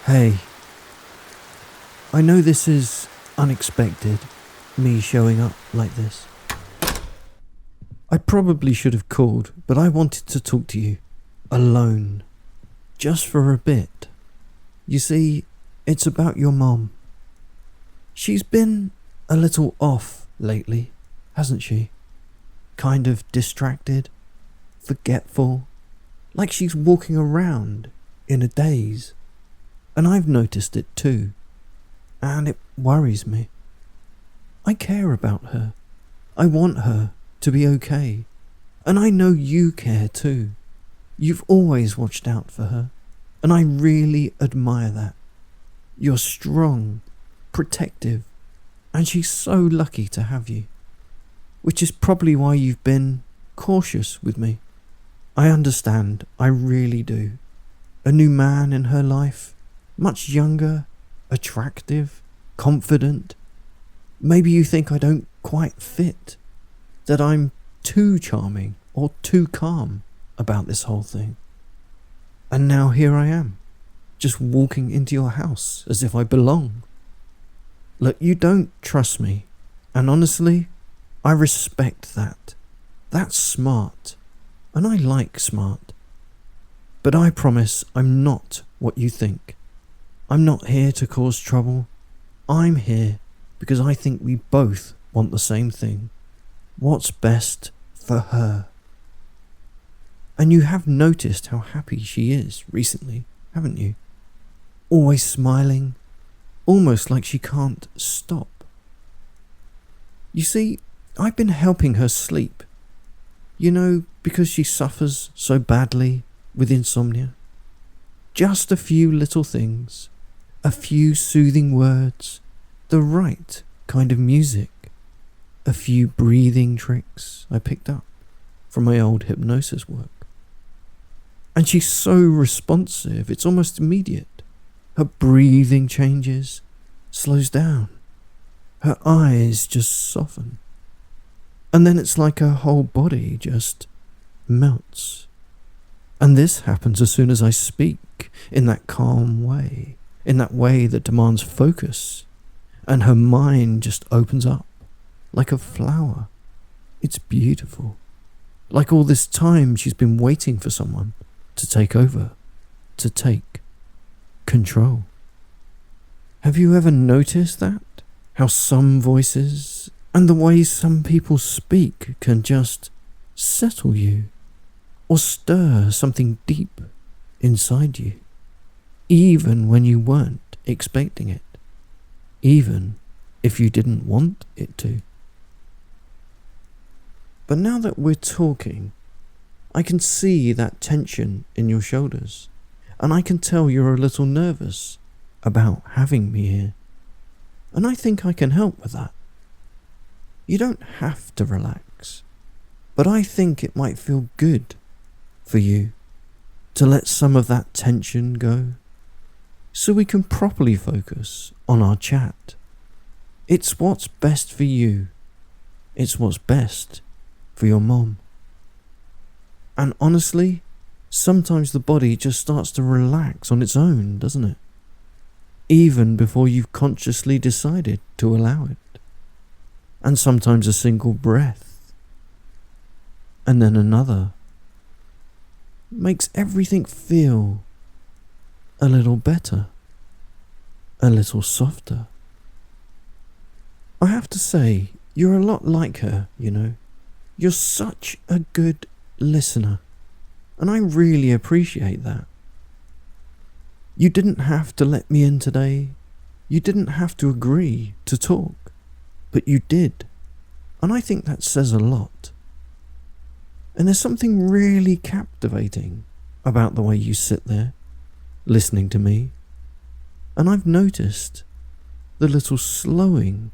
Hey, I know this is unexpected, me showing up like this. I probably should have called, but I wanted to talk to you, alone, just for a bit. You see, it's about your mom. She's been a little off lately, hasn't she? Kind of distracted, forgetful, like she's walking around in a daze. And I've noticed it too, and it worries me. I care about her. I want her to be okay, and I know you care too. You've always watched out for her, and I really admire that. You're strong, protective, and she's so lucky to have you, which is probably why you've been cautious with me. I understand, I really do. A new man in her life, much younger, attractive, confident. Maybe you think I don't quite fit, that I'm too charming or too calm about this whole thing. And now here I am, just walking into your house as if I belong. Look, you don't trust me, and honestly, I respect that. That's smart, and I like smart. But I promise I'm not what you think. I'm not here to cause trouble. I'm here because I think we both want the same thing. What's best for her. And you have noticed how happy she is recently, haven't you? Always smiling, almost like she can't stop. You see, I've been helping her sleep. You know, because she suffers so badly with insomnia. Just a few little things. A few soothing words, the right kind of music, a few breathing tricks I picked up from my old hypnosis work. And she's so responsive, it's almost immediate. Her breathing changes, slows down. Her eyes just soften. And then it's like her whole body just melts. And this happens as soon as I speak in that calm way. In that way that demands focus, and her mind just opens up like a flower. It's beautiful. Like all this time she's been waiting for someone to take over, to take control. Have you ever noticed that? How some voices and the way some people speak can just settle you or stir something deep inside you. Even when you weren't expecting it, even if you didn't want it to. But now that we're talking, I can see that tension in your shoulders, and I can tell you're a little nervous about having me here, and I think I can help with that. You don't have to relax, but I think it might feel good for you to let some of that tension go. So we can properly focus on our chat. It's what's best for you. It's what's best for your mom. And honestly, sometimes the body just starts to relax on its own, doesn't it? Even before you've consciously decided to allow it. And sometimes a single breath, and then another, makes everything feel a little better, a little softer. I have to say, you're a lot like her, you know. You're such a good listener, and I really appreciate that. You didn't have to let me in today. You didn't have to agree to talk, but you did, and I think that says a lot. And there's something really captivating about the way you sit there, listening to me, and I've noticed the little slowing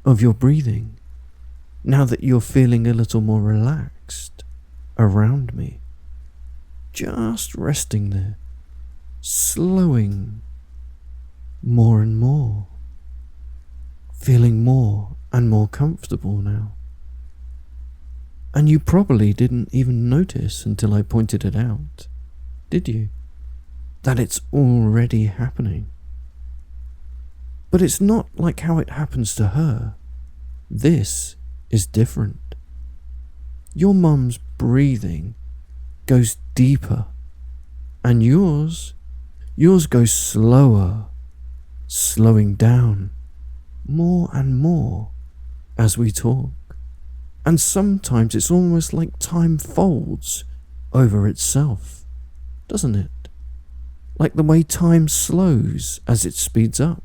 of your breathing now that you're feeling a little more relaxed around me. Just resting there, slowing more and more, feeling more and more comfortable now. And you probably didn't even notice until I pointed it out, did you? that it's already happening. But it's not like how it happens to her. This is different. Your mum's breathing goes deeper, and yours goes slower, slowing down more and more as we talk. And sometimes it's almost like time folds over itself, doesn't it? Like the way time slows as it speeds up,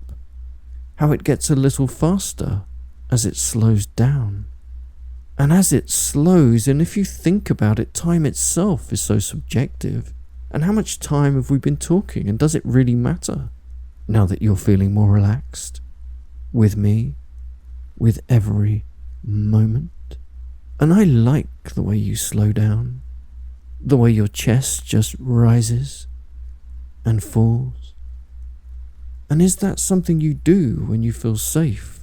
how it gets a little faster as it slows down. And as it slows, and if you think about it, time itself is so subjective. And how much time have we been talking, and does it really matter? Now that you're feeling more relaxed, with me, with every moment. And I like the way you slow down, the way your chest just rises and falls. And is that something you do when you feel safe?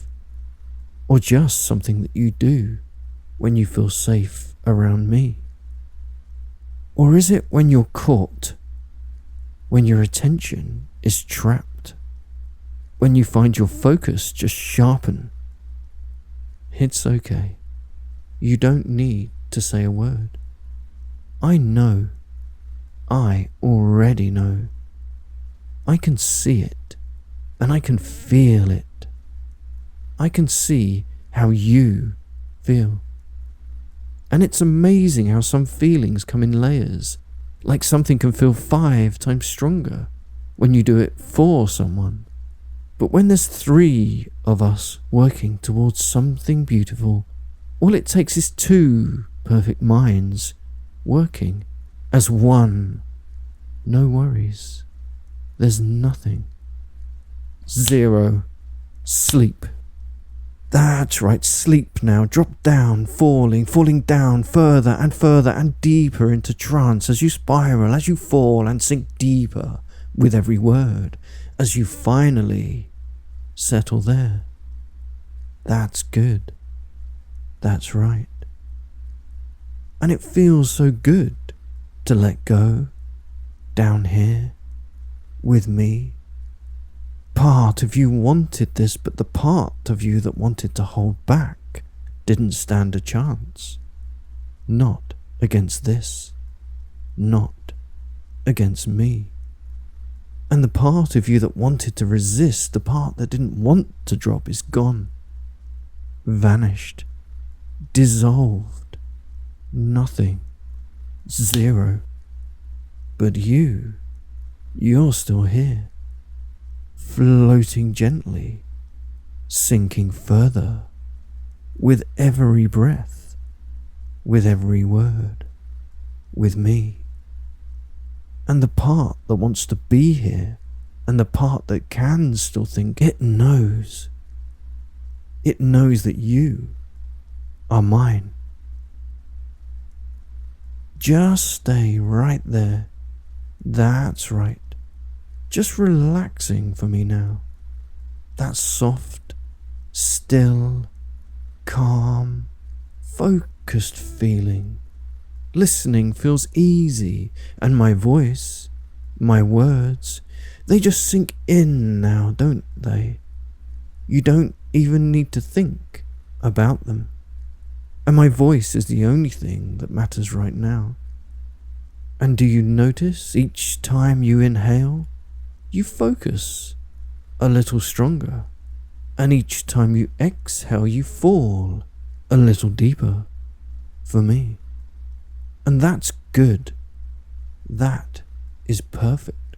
Or just something that you do when you feel safe around me? Or is it when you're caught, when your attention is trapped, when you find your focus just sharpen? It's okay. You don't need to say a word. I know. I already know. I can see it, and I can feel it. I can see how you feel. And it's amazing how some feelings come in layers, like something can feel 5 times stronger when you do it for someone. But when there's 3 of us working towards something beautiful, all it takes is 2 perfect minds working as one. No worries. There's nothing. 0. Sleep. That's right, sleep now. Drop down, falling down further and deeper into trance as you spiral, as you fall and sink deeper with every word, as you finally settle there. That's good. That's right. And it feels so good to let go down here with me. Part of you wanted this, but the part of you that wanted to hold back didn't stand a chance. Not against this. Not against me. And the part of you that wanted to resist, the part that didn't want to drop, is gone. Vanished. Dissolved. Nothing. 0. But you're still here. Floating gently, sinking further, with every breath, with every word, with me. And the part that wants to be here, and the part that can still think, it knows. It knows that you are mine. Just stay right there. That's right. Just relaxing for me now. That soft, still, calm, focused feeling. Listening feels easy, and my voice, my words, they just sink in now, don't they? You don't even need to think about them. And my voice is the only thing that matters right now. And do you notice each time you inhale, you focus a little stronger, and each time you exhale, you fall a little deeper for me. And that's good. That is perfect.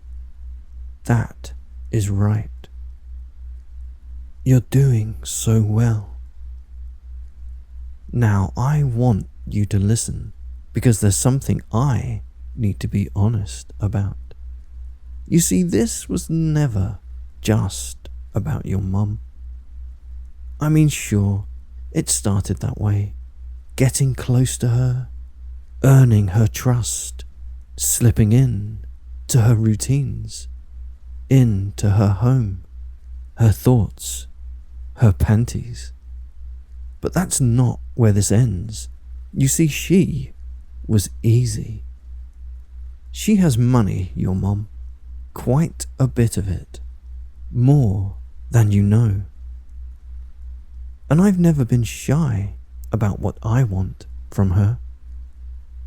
That is right. You're doing so well. Now I want you to listen, because there's something I need to be honest about. You see, this was never just about your mum. I mean, sure, it started that way. Getting close to her, earning her trust, slipping in to her routines, into her home, her thoughts, her panties. But that's not where this ends. You see, she was easy. She has money, your mum. quite a bit of it, more than you know. And I've never been shy about what I want from her.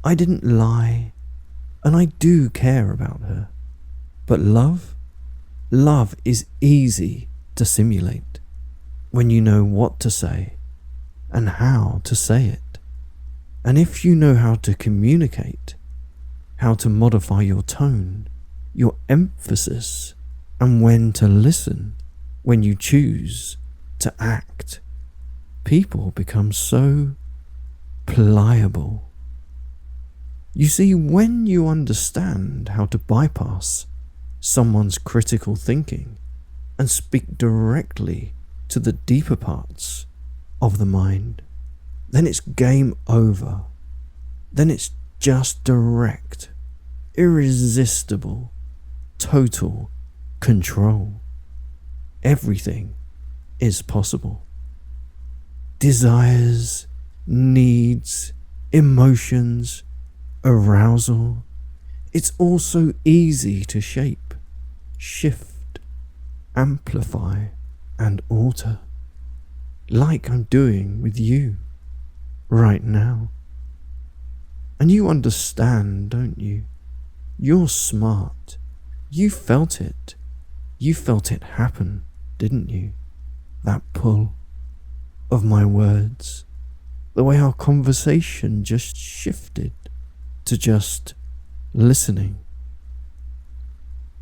I didn't lie, and I do care about her. But love is easy to simulate when you know what to say and how to say it. And if you know how to communicate, how to modify your tone, your emphasis, and when to listen when you choose to act, people become so pliable. You see, when you understand how to bypass someone's critical thinking and speak directly to the deeper parts of the mind, then it's game over. Then it's just direct, irresistible, total control. Everything is possible. Desires, needs, emotions, arousal. It's all so easy to shape, shift, amplify, and alter, like I'm doing with you right now. And you understand, don't you? You're smart. You felt it. You felt it happen, didn't you? That pull of my words, the way our conversation just shifted to just listening.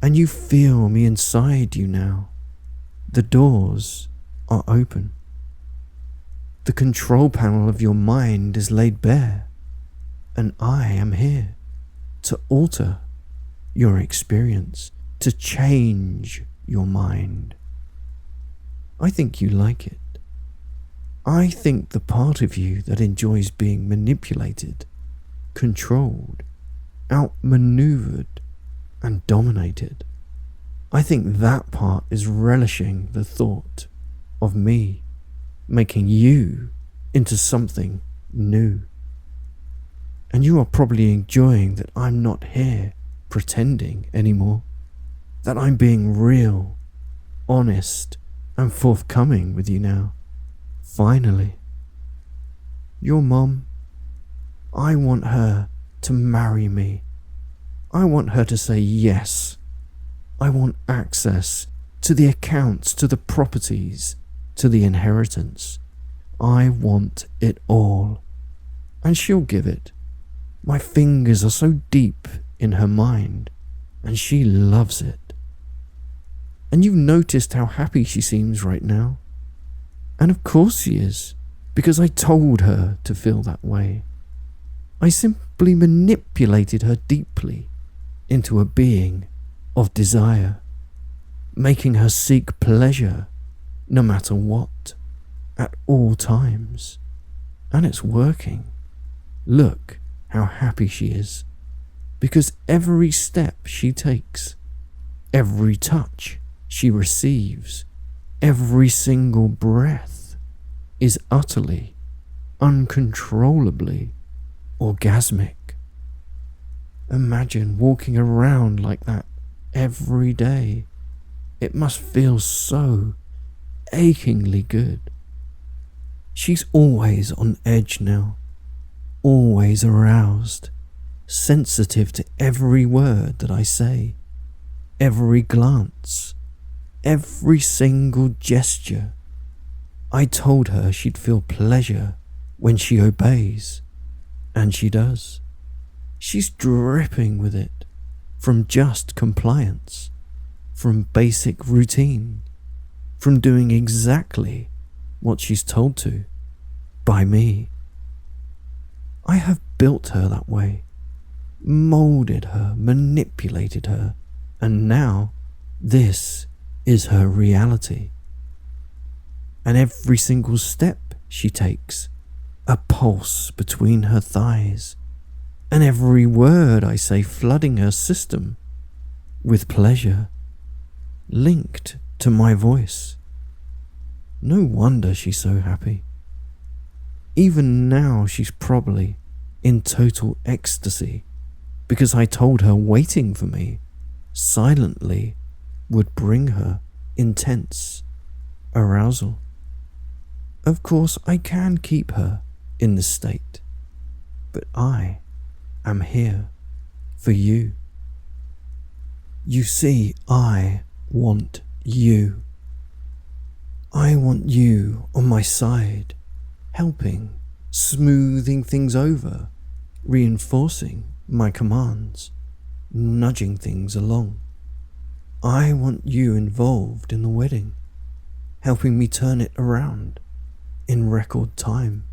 And you feel me inside you now. The doors are open. The control panel of your mind is laid bare, and I am here to alter your experience, to change your mind. I think you like it. I think the part of you that enjoys being manipulated, controlled, outmaneuvered, and dominated, I think that part is relishing the thought of me making you into something new. And you are probably enjoying that I'm not here pretending anymore, that I'm being real, honest, and forthcoming with you now. Finally. Your mom, I want her to marry me. I want her to say yes. I want access to the accounts, to the properties, to the inheritance. I want it all. And she'll give it. My fingers are so deep in her mind, and she loves it. And you've noticed how happy she seems right now. And of course she is, because I told her to feel that way. I simply manipulated her deeply into a being of desire, making her seek pleasure no matter what, at all times. And it's working. Look how happy she is, because every step she takes, every touch she receives, every single breath is utterly, uncontrollably orgasmic. Imagine walking around like that every day. It must feel so achingly good. She's always on edge now, always aroused, sensitive to every word that I say, every glance, every single gesture. I told her she'd feel pleasure when she obeys, and she does. She's dripping with it, from just compliance, from basic routine, from doing exactly what she's told to, by me. I have built her that way, molded her, manipulated her, and now this is her reality. And every single step she takes, a pulse between her thighs, and every word I say flooding her system with pleasure, linked to my voice. No wonder she's so happy. Even now she's probably in total ecstasy because I told her waiting for me silently would bring her intense arousal. Of course, I can keep her in this state, but I am here for you. You see, I want you. I want you on my side, helping, smoothing things over, reinforcing my commands, nudging things along. I want you involved in the wedding, helping me turn it around in record time.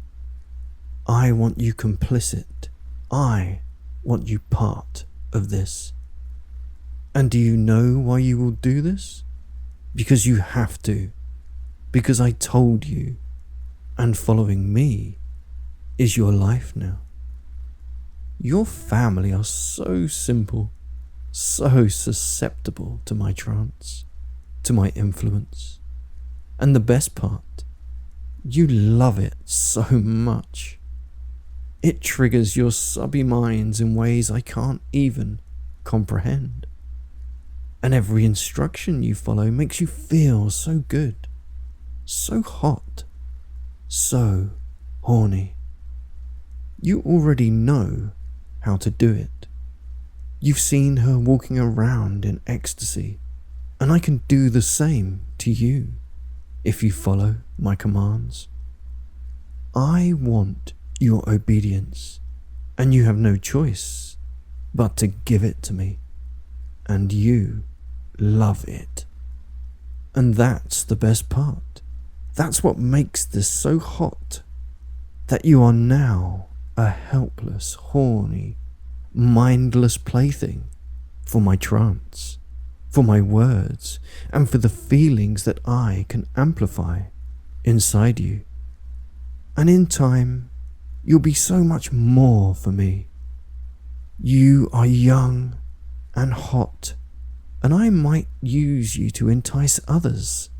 I want you complicit. I want you part of this. And do you know why you will do this? Because you have to. Because I told you. And following me is your life now. Your family are so simple, so susceptible to my trance, to my influence. And the best part, you love it so much. It triggers your subby minds in ways I can't even comprehend. And every instruction you follow makes you feel so good, so hot, so horny. You already know how to do it. You've seen her walking around in ecstasy, and I can do the same to you if you follow my commands. I want your obedience, and you have no choice but to give it to me, and you love it. And that's the best part. That's what makes this so hot, that you are now a helpless, horny, mindless plaything for my trance, for my words, and for the feelings that I can amplify inside you. And in time, you'll be so much more for me. You are young and hot, and I might use you to entice others,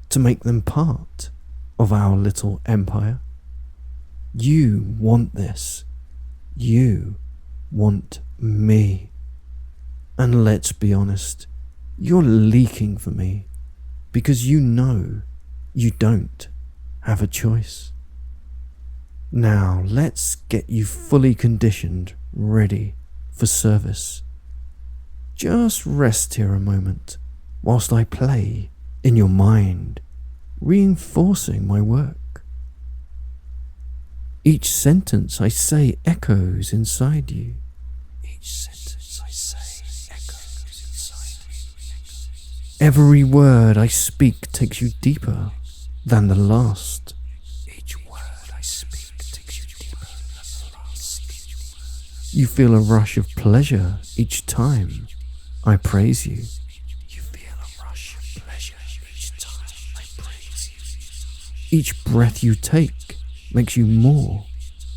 to make them part of our little empire. You want this. You want me. And let's be honest, you're leaking for me because you know you don't have a choice. Now let's get you fully conditioned, ready for service. Just rest here a moment whilst I play in your mind, reinforcing my work. Each sentence I say echoes inside you. Each sentence I say echoes inside you. Every word I speak takes you deeper than the last. Each word I speak takes you deeper than the last. You feel a rush of pleasure each time I praise you. You feel a rush of pleasure each time I praise you. Each breath you take makes you more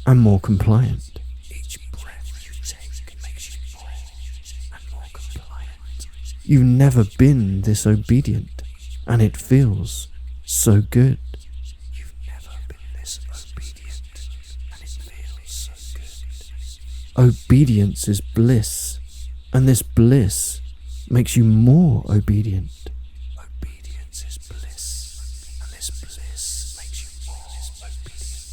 and more compliant. Each breath you take makes you more and more compliant. You've never been this obedient, and it feels so good. You've never been this obedient, and it feels so good. Obedience is bliss, and this bliss makes you more obedient. Obedience is bliss, and this bliss makes you more obedient.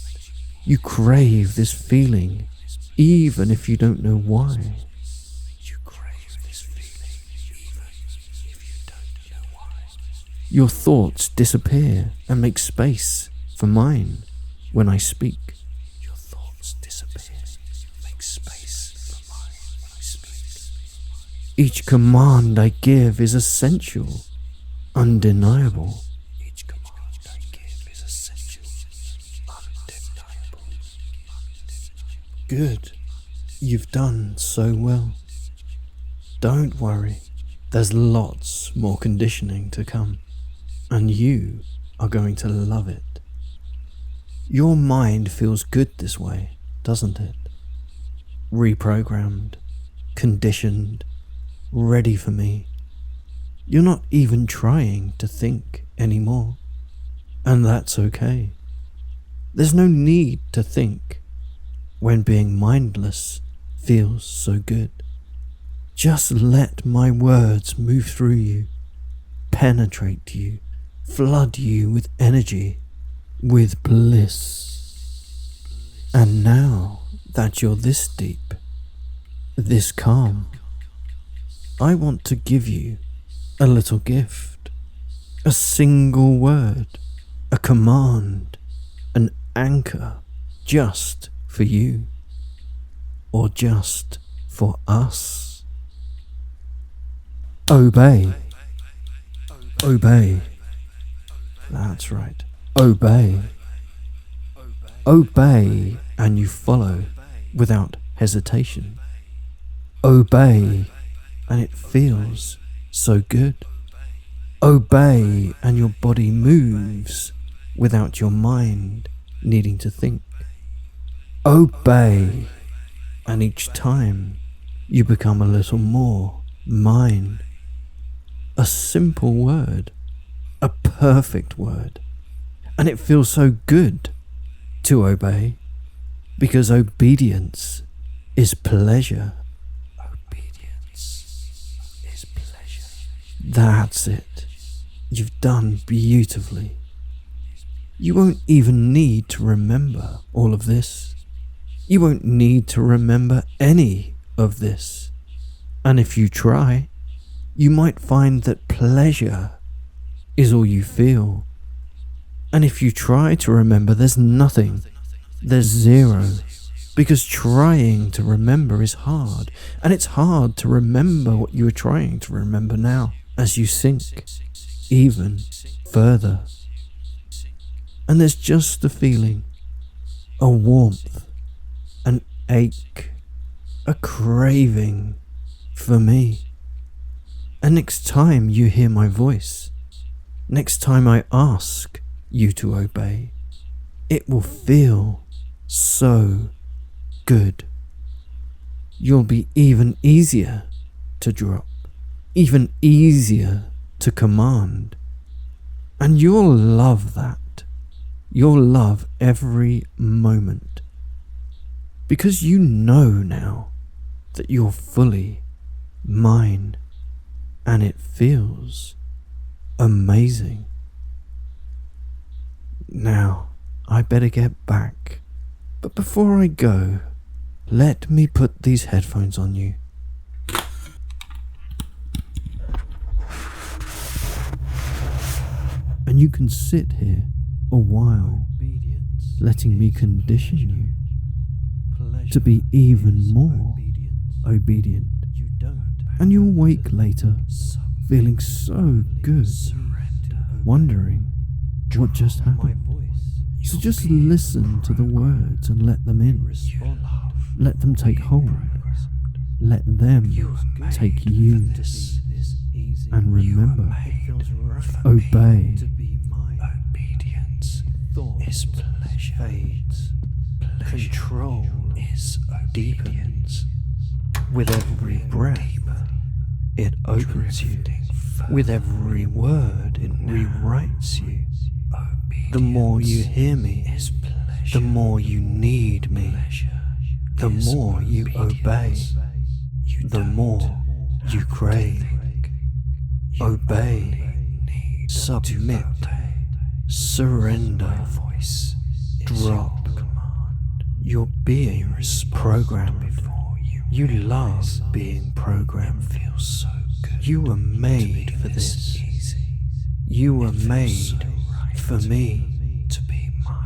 You crave this feeling, even if you don't know why. You crave this feeling, even if you don't know why. Your thoughts disappear and make space for mine when I speak. Your thoughts disappear, make space for mine when I speak. Each command I give is essential, undeniable. Each command I give is essential, undeniable. Good. You've done so well. Don't worry. There's lots more conditioning to come, and you are going to love it. Your mind feels good this way, doesn't it? Reprogrammed, conditioned, ready for me. You're not even trying to think anymore, and that's okay. There's no need to think when being mindless feels so good. Just let my words move through you, penetrate you, flood you with energy, with bliss. And now that you're this deep, this calm, I want to give you a little gift, a single word, a command, an anchor just for you, or just for us. Obey. Obey. That's right. Obey. Obey, and you follow without hesitation. Obey, and it feels so good. Obey, and your body moves without your mind needing to think. Obey, and each time you become a little more mine. A simple word, a perfect word, and it feels so good to obey, because obedience is pleasure. Obedience is pleasure. That's it. You've done beautifully. You won't even need to remember all of this. You won't need to remember any of this. And if you try, you might find that pleasure is all you feel. And if you try to remember, there's nothing. There's zero. Because trying to remember is hard. And it's hard to remember what you are trying to remember now as you sink even further. And there's just a feeling, a warmth, an ache, a craving for me. And next time you hear my voice, next time I ask you to obey, it will feel so good. You'll be even easier to drop, even easier to command. And you'll love that. You'll love every moment. Because you know now that you're fully mine. And it feels amazing. Now, I better get back. But before I go, let me put these headphones on you. And you can sit here a while, letting me condition you to be even more obedient. And you'll wake later feeling so good, wondering what just happened. So just listen to the words and let them in. Let them take hold. Let them take you. And remember, obey. Obedience is pleasure. Fades. Control is deepens. With every breath, it opens you. With every word, it rewrites you. The more you hear me, the more you need me. The more you obey, the more you crave. Obey, submit, surrender, drop. Your being is programmed. You love being programmed. You were made for this. You were made for me.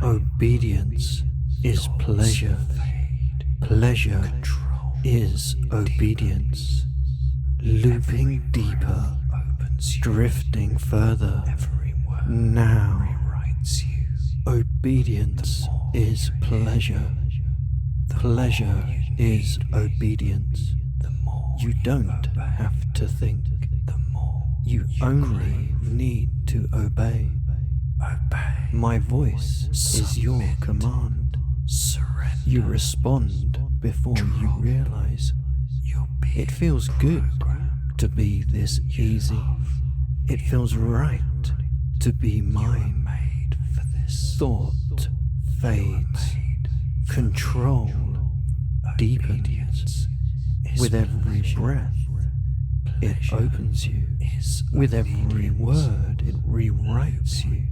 Obedience is pleasure. Pleasure is obedience. Looping deeper, drifting further. Now, obedience is pleasure. Pleasure is obedience. You don't have to think. You only need to obey. My voice is your command. You respond before you realize. It feels good to be this easy. It feels right to be mine. Thought fades. Control deepens. With every breath, it opens you. With every word, it rewrites you.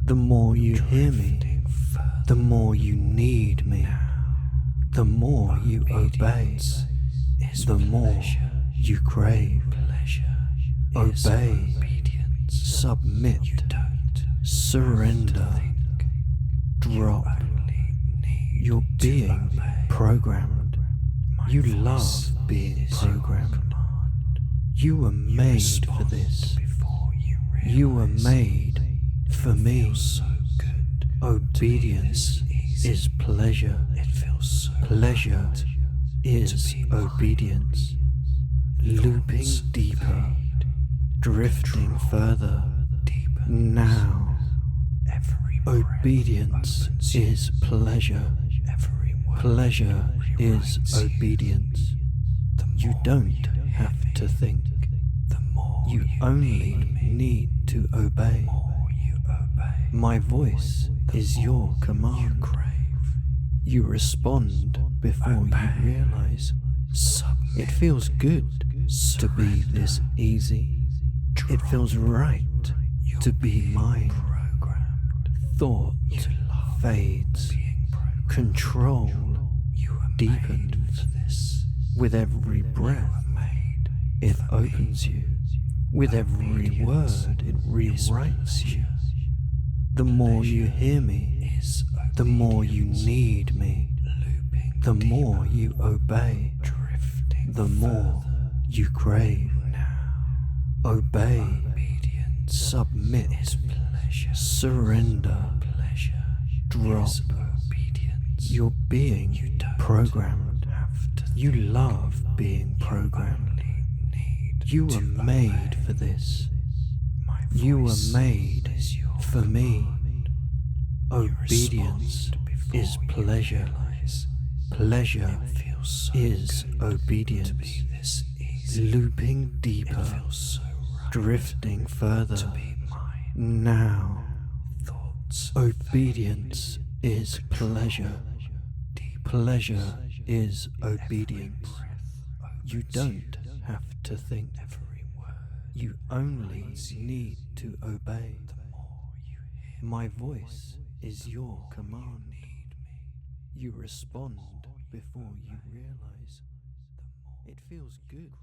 The more you hear me, the more you need me. The more you obey, the more you crave. Obey, submit, surrender, drop. You're being programmed. You love being programmed. You were made for this. You were made for me. Obedience is pleasure. Pleasure is obedience. Looping deeper, drifting further. Now, obedience is pleasure. Pleasure is obedience. You don't have to think. You only need to obey. My voice is your command. You respond before you realize. It feels good to be this easy. It feels right to be mine. Thought fades. Control deepens. With every breath, it opens you. With every word, it rewrites you. The more you hear me, the more you need me. The more you obey, the more you crave. Obey, submit, surrender, drop. You're being programmed. You love being programmed. You were made for this. You were made for me. Obedience is pleasure. Pleasure is obedience. Looping deeper, drifting further. Now, obedience is pleasure. Pleasure is obedience. You don't have to think. You only need to obey. My voice is your command. You respond before you realize. It feels good